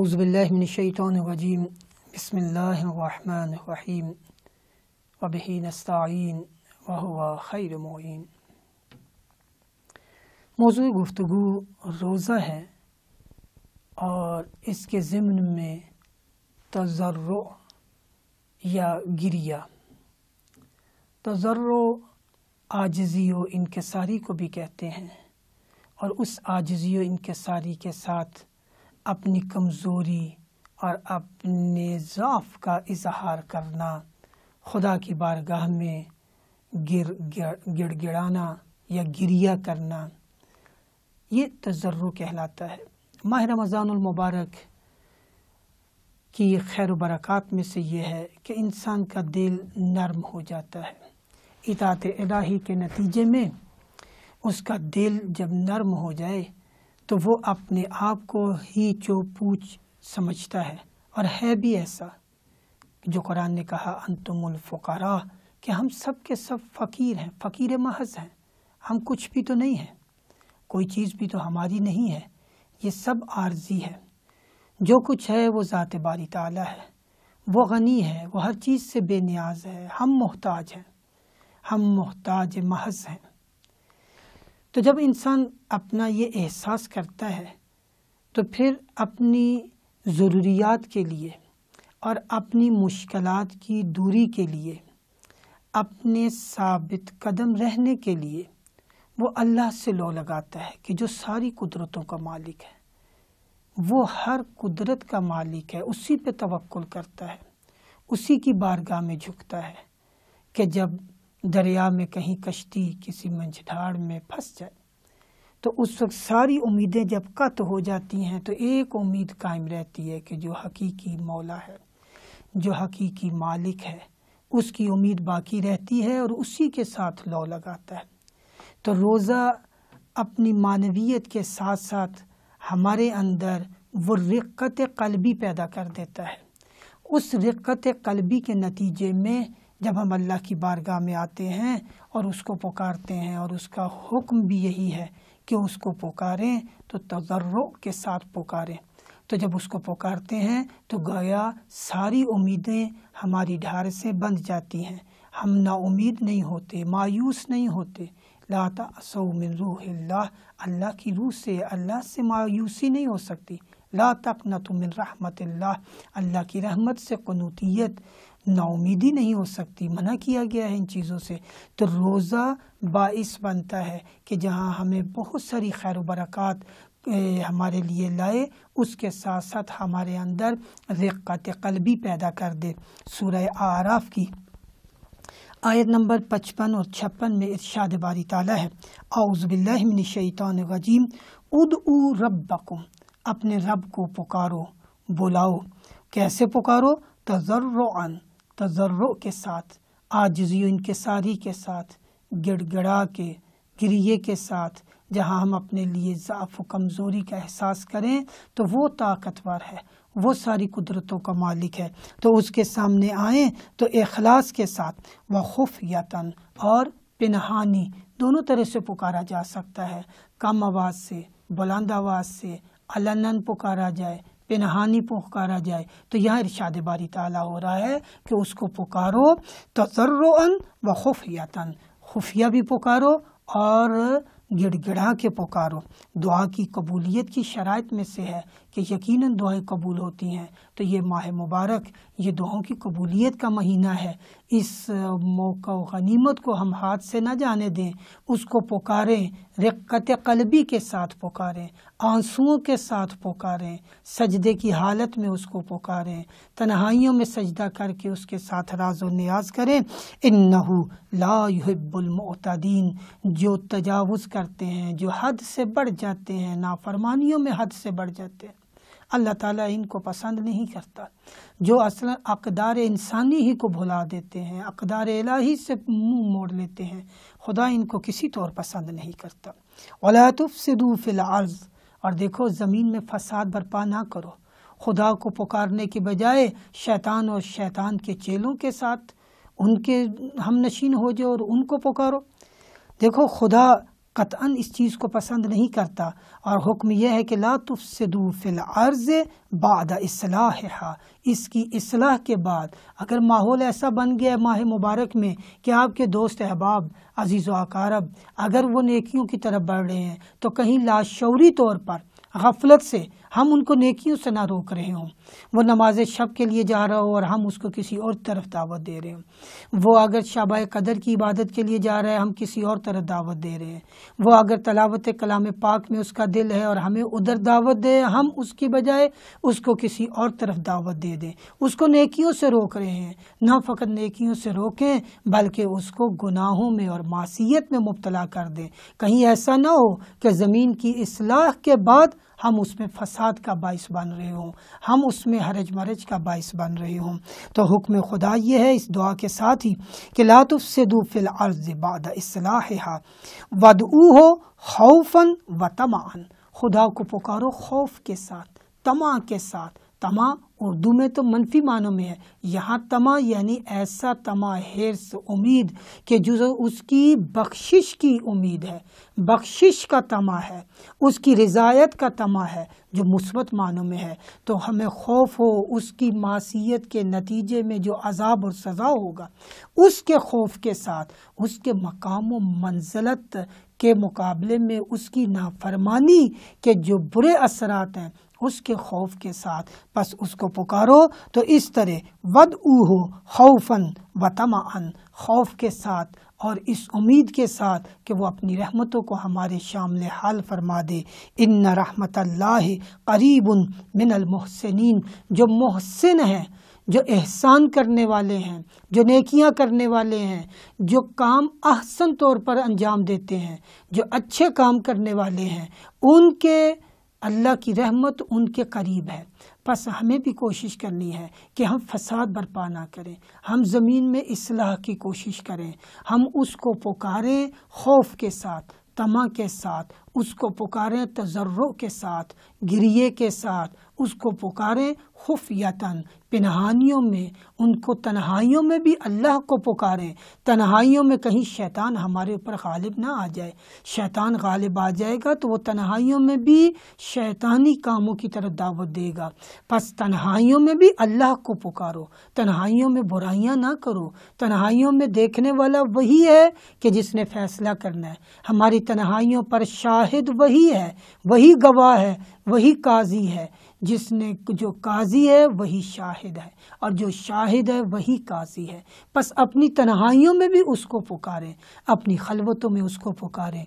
اعوذ باللہ من الشیطان الرجیم بسم اللہ الرحمن الرحیم وبہ نستعین وہو خیر معین۔ موضوع گفتگو روزہ ہے اور اس کے ضمن میں تضرع یا گریہ، تضرع عاجزی و انکساری کو بھی کہتے ہیں، اور اس عاجزی و انکساری کے ساتھ اپنی کمزوری اور اپنے ضعف کا اظہار کرنا، خدا کی بارگاہ میں گڑ گڑانا یا گریہ کرنا، یہ تضرع کہلاتا ہے۔ ماہ رمضان المبارک کی خیر و برکات میں سے یہ ہے کہ انسان کا دل نرم ہو جاتا ہے۔ اطاعت الہی کے نتیجے میں اس کا دل جب نرم ہو جائے تو وہ اپنے آپ کو ہی چو پوچھ سمجھتا ہے، اور ہے بھی ایسا جو قرآن نے کہا انتم الفقراء، کہ ہم سب کے سب فقیر ہیں، فقیر محض ہیں، ہم کچھ بھی تو نہیں ہیں، کوئی چیز بھی تو ہماری نہیں ہے، یہ سب عارضی ہے، جو کچھ ہے وہ ذات باری تعالیٰ ہے، وہ غنی ہے، وہ ہر چیز سے بے نیاز ہے، ہم محتاج ہیں، ہم محتاج محض ہیں۔ تو جب انسان اپنا یہ احساس کرتا ہے تو پھر اپنی ضروریات کے لیے اور اپنی مشکلات کی دوری کے لیے، اپنے ثابت قدم رہنے کے لیے وہ اللہ سے لو لگاتا ہے کہ جو ساری قدرتوں کا مالک ہے، وہ ہر قدرت کا مالک ہے، اسی پہ توکل کرتا ہے، اسی کی بارگاہ میں جھکتا ہے کہ جب دریا میں کہیں کشتی کسی منجھڑ میں پھنس جائے تو اس وقت ساری امیدیں جب قطع ہو جاتی ہیں تو ایک امید قائم رہتی ہے کہ جو حقیقی مولا ہے، جو حقیقی مالک ہے، اس کی امید باقی رہتی ہے اور اسی کے ساتھ لو لگاتا ہے۔ تو روزہ اپنی معنویت کے ساتھ ساتھ ہمارے اندر وہ رقت قلبی پیدا کر دیتا ہے۔ اس رقت قلبی کے نتیجے میں جب ہم اللہ کی بارگاہ میں آتے ہیں اور اس کو پکارتے ہیں، اور اس کا حکم بھی یہی ہے کہ اس کو پکاریں تو تضرع کے ساتھ پکاریں، تو جب اس کو پکارتے ہیں تو گویا ساری امیدیں ہماری ڈھار سے بند جاتی ہیں، ہم نا امید نہیں ہوتے، مایوس نہیں ہوتے۔ لا تأسوا من روح اللہ، اللہ کی روح سے، اللہ سے مایوسی نہیں ہو سکتی۔ لا تقنطوا من رحمت اللہ، اللہ کی رحمت سے قنوطیت، نا امیدی نہیں ہو سکتی، منع کیا گیا ہے ان چیزوں سے۔ تو روزہ باعث بنتا ہے کہ جہاں ہمیں بہت ساری خیر و برکات ہمارے لیے لائے، اس کے ساتھ ساتھ ہمارے اندر رقت قلبی پیدا کر دے۔ سورہ اعراف کی آیت نمبر 55 اور 56 میں ارشاد باری تعالیٰ ہے، اعوذ باللہ من الشیطان الرجیم ادعوا ربکم، اپنے رب کو پکارو، بلاؤ۔ کیسے پکارو؟ تضرعاً، تضرع کے ساتھ، عاجزی و انکساری کے ساتھ، گڑ گڑا کے، گریے کے ساتھ۔ جہاں ہم اپنے لیے ضعف و کمزوری کا احساس کریں تو وہ طاقتور ہے، وہ ساری قدرتوں کا مالک ہے، تو اس کے سامنے آئیں تو اخلاص کے ساتھ، وخفیۃً، اور پنہانی، دونوں طرح سے پکارا جا سکتا ہے، کم آواز سے، بلند آواز سے، علناً پکارا جائے، پنہانی پکارا جائے۔ تو یہاں ارشاد باری تعالیٰ ہو رہا ہے کہ اس کو پکارو تضرعاً و خفیۃً، خفیہ بھی پکارو اور گڑ گڑا کے پکارو۔ دعا کی قبولیت کی شرائط میں سے ہے کہ یقیناً دعائیں قبول ہوتی ہیں، تو یہ ماہ مبارک یہ دعاؤں کی قبولیت کا مہینہ ہے، اس موقع و غنیمت کو ہم ہاتھ سے نہ جانے دیں، اس کو پکاریں، رقت قلبی کے ساتھ پکاریں، آنسوؤں کے ساتھ پکاریں، سجدے کی حالت میں اس کو پکاریں، تنہائیوں میں سجدہ کر کے اس کے ساتھ راز و نیاز کریں۔ انہ لا یحب المعتدین، جو تجاوز کرتے ہیں، جو حد سے بڑھ جاتے ہیں، نافرمانیوں میں حد سے بڑھ جاتے ہیں، اللہ تعالیٰ ان کو پسند نہیں کرتا۔ جو اصلا اقدار انسانی ہی کو بھلا دیتے ہیں، اقدار الہی سے منہ موڑ لیتے ہیں، خدا ان کو کسی طور پسند نہیں کرتا۔ وَلَا تُفْسِدُوا فِي الْأَرْضِ، اور دیکھو زمین میں فساد برپا نہ کرو۔ خدا کو پکارنے کے بجائے شیطان اور شیطان کے چیلوں کے ساتھ ان کے ہم نشین ہو جاؤ اور ان کو پکارو۔ دیکھو خدا قطعاً اس چیز کو پسند نہیں کرتا، اور حکم یہ ہے کہ لا تفسدوا فی الارض بعد اصلاحها، اس کی اصلاح کے بعد اگر ماحول ایسا بن گیا ماہ مبارک میں کہ آپ کے دوست احباب عزیز و اقارب اگر وہ نیکیوں کی طرف بڑھ رہے ہیں تو کہیں لاشعوری طور پر غفلت سے ہم ان کو نیکیوں سے نہ روک رہے ہوں، وہ نماز شب کے لیے جا رہا ہو اور ہم اس کو کسی اور طرف دعوت دے رہے ہوں، وہ اگر شب قدر کی عبادت کے لیے جا رہا ہے ہم کسی اور طرف دعوت دے رہے ہیں، وہ اگر تلاوت کلام پاک میں اس کا دل ہے اور ہمیں ادھر دعوت دے ہم اس کی بجائے اس کو کسی اور طرف دعوت دے دیں، اس کو نیکیوں سے روک رہے ہیں۔ نہ فقط نیکیوں سے روکیں بلکہ اس کو گناہوں میں اور معصیت میں مبتلا کر دیں، کہیں ایسا نہ ہو کہ زمین کی اصلاح کے بعد ہم اس میں فساد کا باعث بن رہے ہوں، ہم اس میں حرج مرج کا باعث بن رہے ہوں۔ تو حکم خدا یہ ہے اس دعا کے ساتھ ہی کہ لا تفسدوا فی الارض بعد اصلاحها وادعوہ خوفا وطمعا، خدا کو پکارو خوف کے ساتھ، طمع کے ساتھ۔ طمع اردو میں تو منفی معنوں میں ہے، یہاں طمع یعنی ایسا طمع، حرص، امید کہ جو اس کی بخشش کی امید ہے، بخشش کا طمع ہے، اس کی رضایت کا طمع ہے جو مثبت معنوں میں ہے۔ تو ہمیں خوف ہو اس کی معصیت کے نتیجے میں جو عذاب اور سزا ہوگا اس کے خوف کے ساتھ، اس کے مقام و منزلت کے مقابلے میں اس کی نافرمانی کے جو برے اثرات ہیں اس کے خوف کے ساتھ بس اس کو پکارو۔ تو اس طرح وَدْعُوهُ خَوْفًا وَطَمَعًا، خوف کے ساتھ اور اس امید کے ساتھ کہ وہ اپنی رحمتوں کو ہمارے شامل حال فرما دے۔ ان رحمت اللہ قریب من المحسنین، جو محسن ہیں، جو احسان کرنے والے ہیں، جو نیکیاں کرنے والے ہیں، جو کام احسن طور پر انجام دیتے ہیں، جو اچھے کام کرنے والے ہیں، ان کے اللہ کی رحمت ان کے قریب ہے۔ پس ہمیں بھی کوشش کرنی ہے کہ ہم فساد برپا نہ کریں، ہم زمین میں اصلاح کی کوشش کریں، ہم اس کو پکاریں خوف کے ساتھ، طمع کے ساتھ، اس کو پکاریں تضرع کے ساتھ، گریے کے ساتھ، اس کو پکاریں خفیتاً، پنہانیوں میں، ان کو تنہائیوں میں بھی اللہ کو پکاریں۔ تنہائیوں میں کہیں شیطان ہمارے اوپر غالب نہ آ جائے، شیطان غالب آ جائے گا تو وہ تنہائیوں میں بھی شیطانی کاموں کی طرف دعوت دے گا۔ پس تنہائیوں میں بھی اللہ کو پکارو، تنہائیوں میں برائیاں نہ کرو، تنہائیوں میں دیکھنے والا وہی ہے کہ جس نے فیصلہ کرنا ہے، ہماری تنہائیوں پر شاہد وہی ہے، وہی گواہ ہے، وہی قاضی ہے، جو قاضی ہے وہی شاہد ہے، اور جو شاہد ہے وہی قاضی ہے۔ پس اپنی تنہائیوں میں بھی اس کو پکاریں، اپنی خلوتوں میں اس کو پکاریں،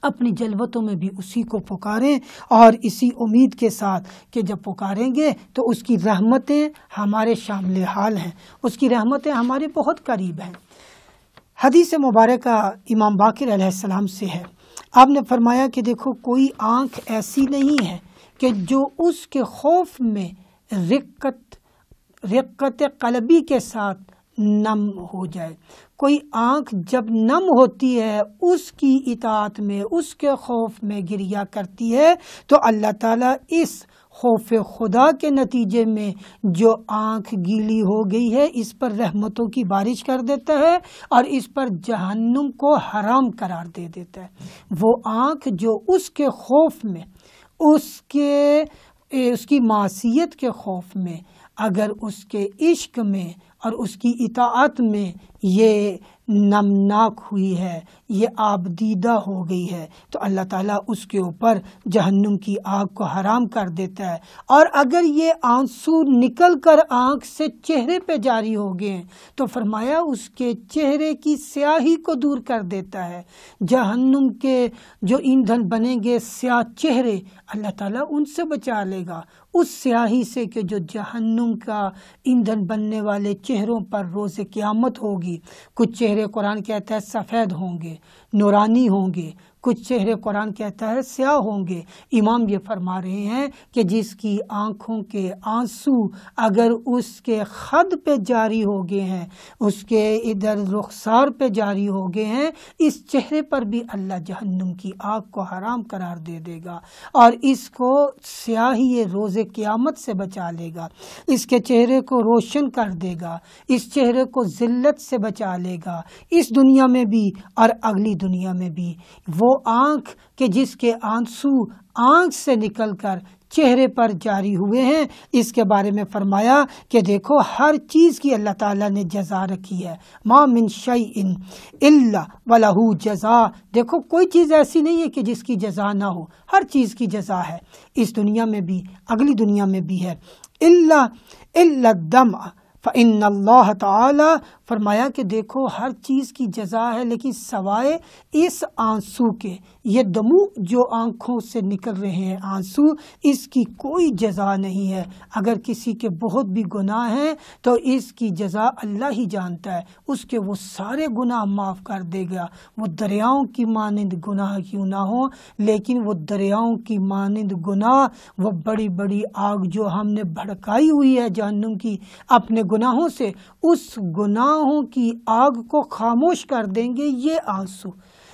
اپنی جلوتوں میں بھی اسی کو پکاریں، اور اسی امید کے ساتھ کہ جب پکاریں گے تو اس کی رحمتیں ہمارے شامل حال ہیں، اس کی رحمتیں ہمارے بہت قریب ہیں۔ حدیث مبارکہ امام باقر علیہ السلام سے ہے، آپ نے فرمایا کہ دیکھو کوئی آنکھ ایسی نہیں ہے کہ جو اس کے خوف میں رقت قلبی کے ساتھ نم ہو جائے۔ کوئی آنکھ جب نم ہوتی ہے اس کی اطاعت میں، اس کے خوف میں گریہ کرتی ہے تو اللہ تعالیٰ اس خوف خدا کے نتیجے میں جو آنکھ گیلی ہو گئی ہے اس پر رحمتوں کی بارش کر دیتا ہے اور اس پر جہنم کو حرام قرار دے دیتا ہے۔ وہ آنکھ جو اس کے خوف میں، اس کی معصیت کے خوف میں، اگر اس کے عشق میں اور اس کی اطاعت میں یہ نمناک ہوئی ہے، یہ آبدیدہ ہو گئی ہے تو اللہ تعالیٰ اس کے اوپر جہنم کی آگ کو حرام کر دیتا ہے۔ اور اگر یہ آنسو نکل کر آنکھ سے چہرے پہ جاری ہو گئے ہیں تو فرمایا اس کے چہرے کی سیاہی کو دور کر دیتا ہے۔ جہنم کے جو ایندھن بنیں گے سیاہ چہرے، اللہ تعالیٰ ان سے بچا لے گا، اس سیاہی سے کہ جو جہنم کا ایندھن بننے والے چہروں پر روز قیامت ہوگی۔ کچھ چہرے قرآن کہتا ہے سفید ہوں گے، نورانی ہوں گے، کچھ چہرے قرآن کہتا ہے سیاہ ہوں گے۔ امام یہ فرما رہے ہیں کہ جس کی آنکھوں کے آنسو اگر اس کے خد پہ جاری ہو گئے ہیں، اس کے ادھر رخسار پہ جاری ہو گئے ہیں، اس چہرے پر بھی اللہ جہنم کی آگ کو حرام قرار دے دے گا اور اس کو سیاہی روز قیامت سے بچا لے گا، اس کے چہرے کو روشن کر دے گا، اس چہرے کو ذلت سے بچا لے گا، اس دنیا میں بھی اور اگلی دنیا میں بھی۔ وہ وہ آنکھ کہ جس کے آنسو آنکھ سے نکل کر چہرے پر جاری ہوئے ہیں، اس کے بارے میں فرمایا کہ دیکھو ہر چیز کی اللہ تعالیٰ نے جزا رکھی ہے، ما من شیء الا ولہ جزا، دیکھو کوئی چیز ایسی نہیں ہے کہ جس کی جزا نہ ہو، ہر چیز کی جزا ہے، اس دنیا میں بھی اگلی دنیا میں بھی ہے۔ الا الدمع فإن اللہ تعالی، فرمایا کہ دیکھو ہر چیز کی جزا ہے لیکن سوائے اس آنسو کے، یہ دموع جو آنکھوں سے نکل رہے ہیں آنسو، اس کی کوئی جزا نہیں ہے۔ اگر کسی کے بہت بھی گناہ ہیں تو اس کی جزا اللہ ہی جانتا ہے، اس کے وہ سارے گناہ معاف کر دے گا، وہ دریاؤں کی مانند گناہ کیوں نہ ہوں، لیکن وہ دریاؤں کی مانند گناہ، وہ بڑی بڑی آگ جو ہم نے بھڑکائی ہوئی ہے جہنم کی اپنے گناہوں سے، اس گناہوں کی آگ کو خاموش کر دیں گے یہ آنسو۔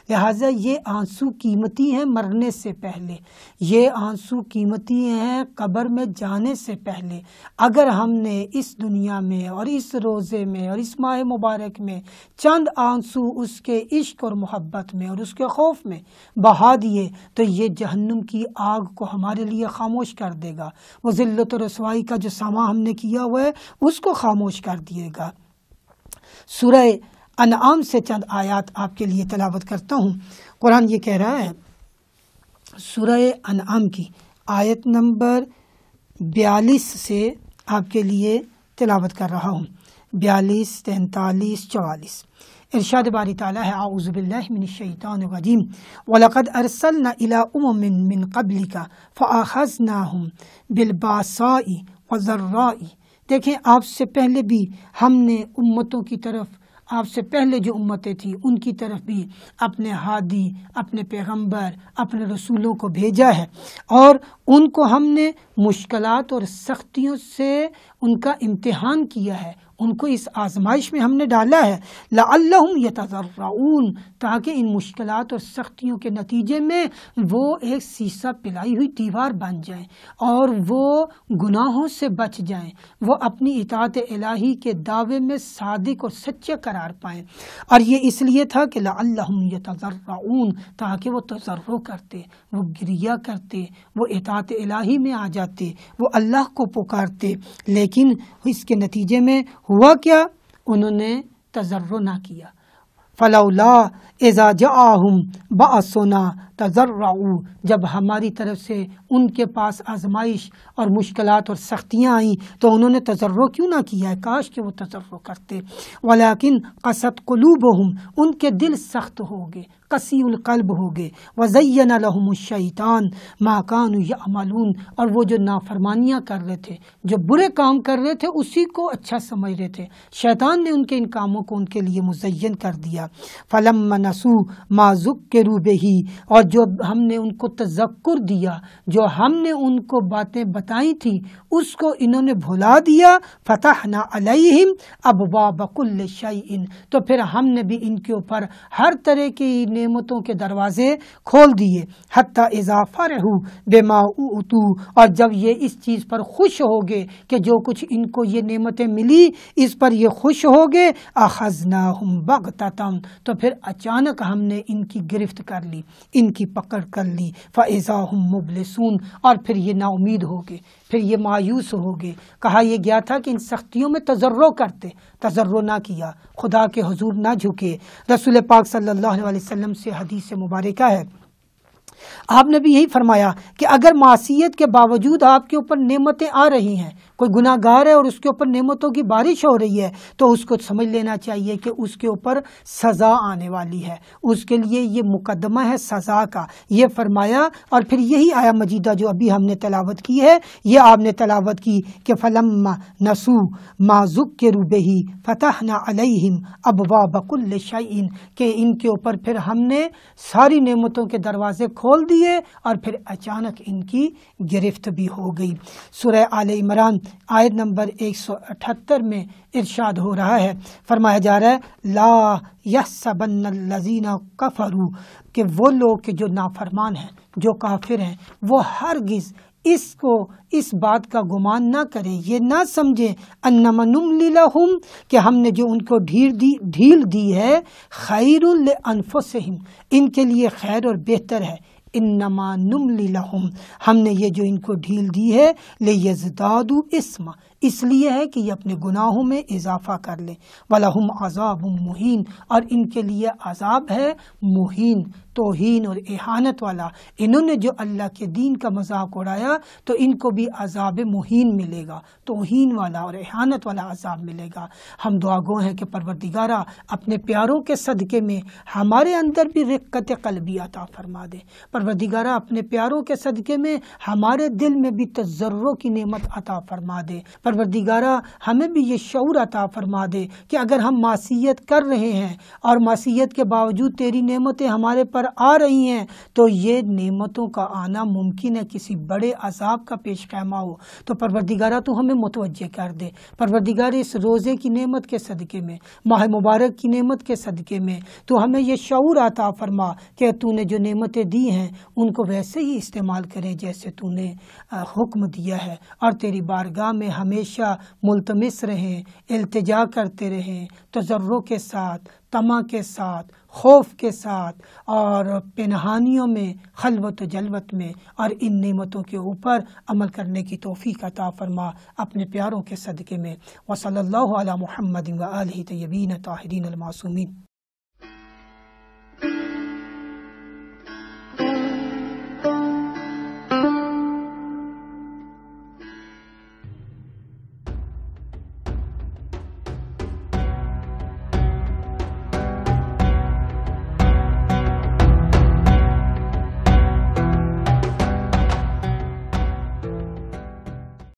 لہٰذا یہ آنسو قیمتی ہیں مرنے سے پہلے، یہ آنسو قیمتی ہیں قبر میں جانے سے پہلے۔ اگر ہم نے اس دنیا میں اور اس روزے میں اور اس ماہ مبارک میں چند آنسو اس کے عشق اور محبت میں اور اس کے خوف میں بہا دیے تو یہ جہنم کی آگ کو ہمارے لیے خاموش کر دے گا، وہ ذلت و رسوائی کا جو ساماں ہم نے کیا ہوا ہے اس کو خاموش کر دیے گا۔ سورہ انعام سے چند آیات آپ کے لیے تلاوت کرتا ہوں۔ قرآن یہ کہہ رہا ہے، سورہ انعام کی آیت نمبر 42 سے آپ کے لیے تلاوت کر رہا ہوں، 42، 43، 44۔ ارشاد باری تعالیٰ ہے، اعوذ باللہ من الشیطان الرجیم، وَلَقَدْ أَرْسَلْنَا إِلَىٰ أُمَمٍ مِّن قَبْلِكَ فَأَخَذْنَاهُمْ بِالْبَأْسَاءِ وَالضَّرَّاءِ، دیکھیں آپ سے پہلے بھی ہم نے امتوں کی طرف، آپ سے پہلے جو امتیں تھیں ان کی طرف بھی اپنے ہادی، اپنے پیغمبر، اپنے رسولوں کو بھیجا ہے، اور ان کو ہم نے مشکلات اور سختیوں سے ان کا امتحان کیا ہے، ان کو اس آزمائش میں ہم نے ڈالا ہے، لعلہم یتضرعون، تاکہ ان مشکلات اور سختیوں کے نتیجے میں وہ ایک سیسا پلائی ہوئی دیوار بن جائیں اور وہ گناہوں سے بچ جائیں، وہ اپنی اطاعت الہی کے دعوے میں صادق اور سچے قرار پائیں۔ اور یہ اس لیے تھا کہ لعلہم یتضرعون، تاکہ وہ تضرع کرتے، وہ گریہ کرتے، وہ اطاعت الہی میں آ جاتے، وہ اللہ کو پکارتے، لیکن اس کے نتیجے میں ہوا کیا؟ انہوں نے تضرع نہ کیا۔ فلولا اذا جاءہم بأسنا تضرعوا، جب ہماری طرف سے ان کے پاس آزمائش اور مشکلات اور سختیاں آئیں تو انہوں نے تضرع کیوں نہ کیا ہے؟ کاش کہ وہ تضرع کرتے۔ ولیکن قست قلوبہم، ان کے دل سخت ہو گئے، قسی القلب ہو گئے، وزین لہم الشیطان ما کانوا یعملون، اور وہ جو نافرمانیاں کر رہے تھے، جو برے کام کر رہے تھے اسی کو اچھا سمجھ رہے تھے، شیطان نے ان کے ان کاموں کو ان کے لیے مزین کر دیا۔ فلما نسوا ما ذکروا بہ، اور جو ہم نے ان کو تذکر دیا، جو ہم نے ان کو باتیں بتائی تھی اس کو انہوں نے بھلا دیا، فتحنا علیہم ابواب کل شیء، تو پھر ہم نے بھی ان کے اوپر ہر طرح کی نعمتوں کے دروازے کھول دیے، حتی اذا فرحوا بما اوتوا، اور جب یہ اس چیز پر خوش ہو گئے کہ جو کچھ ان کو یہ نعمتیں ملی اس پر یہ خوش ہو گئے، اخذناہم بغتۃ، تو پھر اچانک ہم نے ان کی گرفت کر لی، ان کی پکڑ کر لی، فاذا ہم مبلسون، اور پھر یہ نا امید ہو گئے، پھر یہ مایوس ہو گئے۔ کہا یہ گیا تھا کہ ان سختیوں میں تضرع کرتے، تضرع نہ کیا، خدا کے حضور نہ جھکے۔ رسول پاک صلی اللہ علیہ وسلم سے حدیث مبارکہ ہے، آپ نے بھی یہی فرمایا کہ اگر معصیت کے باوجود آپ کے اوپر نعمتیں آ رہی ہیں، کوئی گناہ گار ہے اور اس کے اوپر نعمتوں کی بارش ہو رہی ہے، تو اس کو سمجھ لینا چاہیے کہ اس کے اوپر سزا آنے والی ہے، اس کے لیے یہ مقدمہ ہے سزا کا، یہ فرمایا۔ اور پھر یہی آیا مجیدہ جو ابھی ہم نے تلاوت کی ہے، یہ آپ نے تلاوت کی کہ فلما نسوا ما ذکروا بہ فتحنا علیہم ابواب کل شیء، کہ ان کے اوپر پھر ہم نے ساری نعمتوں کے دروازے کھول دیے اور پھر اچانک ان کی گرفت بھی ہو گئی۔ سورہ آل عمران آیت نمبر 178 میں ارشاد ہو رہا ہے، فرمایا جا رہا ہے، لا یحسبن الذین کفروا، کہ وہ لوگ کہ جو نافرمان ہیں، جو کافر ہیں، وہ ہرگز اس بات کا گمان نہ کریں، یہ نہ سمجھیں انما نملی لہم کہ ہم نے جو ان کو ڈھیل دی ہے خیر لانفسہم ان کے لیے خیر اور بہتر ہے، انما نملی لہم ہم نے یہ جو ان کو ڈھیل دی ہے لیزدادوا اثما اس لیے ہے کہ یہ اپنے گناہوں میں اضافہ کر لیں، وَلَهُمْ عَذَابٌ مُہین اور ان کے لیے عذاب ہے مہین، توہین اور اہانت والا۔ انہوں نے جو اللہ کے دین کا مذاق اڑایا تو ان کو بھی عذاب مہین ملے گا، توہین والا اور اہانت والا عذاب ملے گا۔ ہم دعا گو ہیں کہ پروردگارہ اپنے پیاروں کے صدقے میں ہمارے اندر بھی رقت قلبی عطا فرما دے، پروردگارہ اپنے پیاروں کے صدقے میں ہمارے دل میں بھی تضرع کی نعمت عطا فرما دے، پروردگارہ ہمیں بھی یہ شعور عطا فرما دے کہ اگر ہم معصیت کر رہے ہیں اور معصیت کے باوجود تیری نعمتیں ہمارے پر آ رہی ہیں تو یہ نعمتوں کا آنا ممکن ہے کسی بڑے عذاب کا پیش خیمہ ہو، تو پروردگارہ تو ہمیں متوجہ کر دے، پروردگار اس روزے کی نعمت کے صدقے میں، ماہ مبارک کی نعمت کے صدقے میں تو ہمیں یہ شعور عطا فرما کہ تو نے جو نعمتیں دی ہیں ان کو ویسے ہی استعمال کریں جیسے تو نے حکم دیا ہے، اور تیری بارگاہ میں ہمیشہ ملتمس رہیں، التجا کرتے رہیں، تضرع کے ساتھ، طمع کے ساتھ، خوف کے ساتھ اور پنہانیوں میں، خلوت و جلوت میں، اور ان نعمتوں کے اوپر عمل کرنے کی توفیق عطا فرما اپنے پیاروں کے صدقے میں۔ وصلی اللہ علی محمد و آلہ طیبین طاہرین المعصومین۔